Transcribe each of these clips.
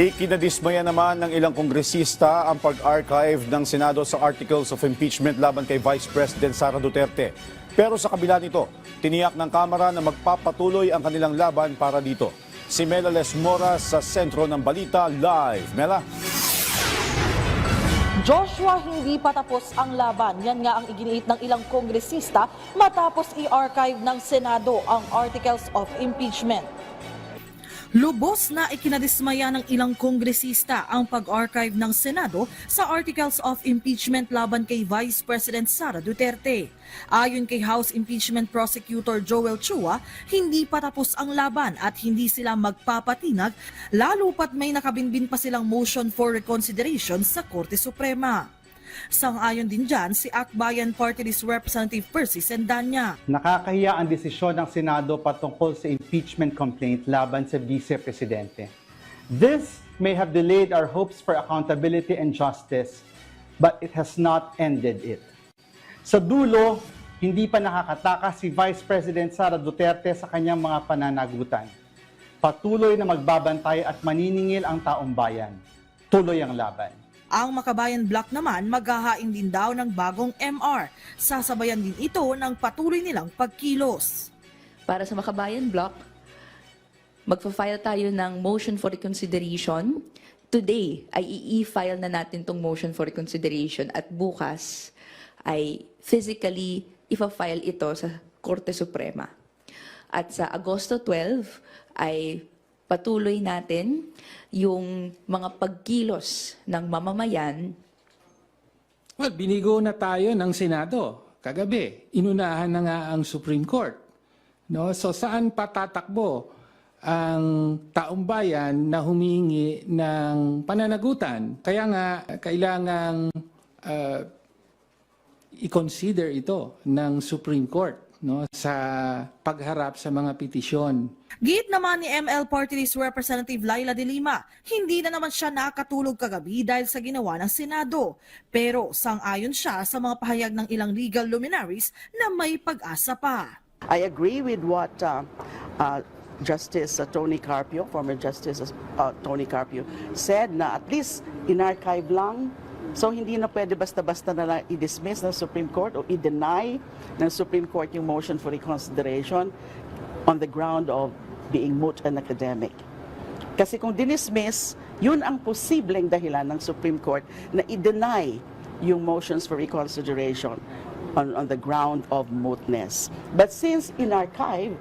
Ikinadismaya naman ng ilang kongresista ang pag-archive ng Senado sa Articles of Impeachment laban kay Vice President Sara Duterte. Pero sa kabila nito, tiniyak ng Kamara na magpapatuloy ang kanilang laban para dito. Si Mela Lesmora sa sentro ng balita live. Mela? Joshua, hindi pa tapos ang laban. Yan nga ang iginiit ng ilang kongresista matapos i-archive ng Senado ang Articles of Impeachment. Lubos na ikinadismaya ng ilang kongresista ang pag-archive ng Senado sa Articles of Impeachment laban kay Vice President Sara Duterte. Ayon kay House Impeachment Prosecutor Joel Chua, hindi pa tapos ang laban at hindi sila magpapatinag lalo pat may nakabinbin pa silang motion for reconsideration sa Korte Suprema. Sang-ayon din dyan si Akbayan Party List Representative Percy Sendanya. Nakakahiya ang desisyon ng Senado patungkol sa impeachment complaint laban sa Vice Presidente. This may have delayed our hopes for accountability and justice, but it has not ended it. Sa dulo, hindi pa nakakatakas si Vice President Sara Duterte sa kanyang mga pananagutan. Patuloy na magbabantay at maniningil ang taong bayan. Tuloy ang laban. Ang Makabayan Bloc naman maghahain din daw ng bagong MR. Sasabayan din ito ng patuloy nilang pagkilos. Para sa Makabayan Bloc, magfa-file tayo ng motion for reconsideration. Today ay i-file na natin tong motion for reconsideration at bukas ay physically ifa-file ito sa Korte Suprema. At sa Agosto 12 ay patuloy natin yung mga pagkilos ng mamamayan. Well, binigo na tayo ng Senado kagabi. Inunahan na nga ang Supreme Court. No? So saan patatakbo ang taong bayan na humingi ng pananagutan? Kaya nga kailangang i-consider ito ng Supreme Court, no, sa pagharap sa mga petisyon. Giit naman ni ML Party List Representative Laila de Lima, hindi na naman siya nakatulog kagabi dahil sa ginawa ng Senado. Pero sang-ayon siya sa mga pahayag ng ilang legal luminaries na may pag-asa pa. I agree with what Justice Tony Carpio, former Justice Tony Carpio, said na at least in-archive lang. So hindi na pwede basta-basta na lang i-dismiss ng Supreme Court o i-deny ng Supreme Court yung motion for reconsideration on the ground of being moot and academic. Kasi kung dinismiss, yun ang posibleng dahilan ng Supreme Court na i-deny yung motions for reconsideration on the ground of mootness. But since in-archive,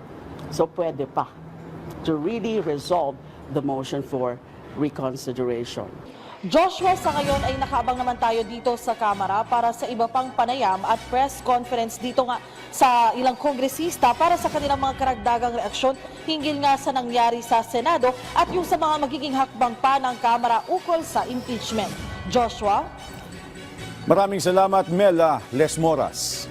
so pwede pa to really resolve the motion for reconsideration. Joshua, sa ngayon ay nakaabang naman tayo dito sa Kamara para sa iba pang panayam at press conference dito nga sa ilang kongresista para sa kanilang mga karagdagang reaksyon hinggil nga sa nangyari sa Senado at yung sa mga magiging hakbang pa ng Kamara ukol sa impeachment. Joshua? Maraming salamat, Mela Lesmoras.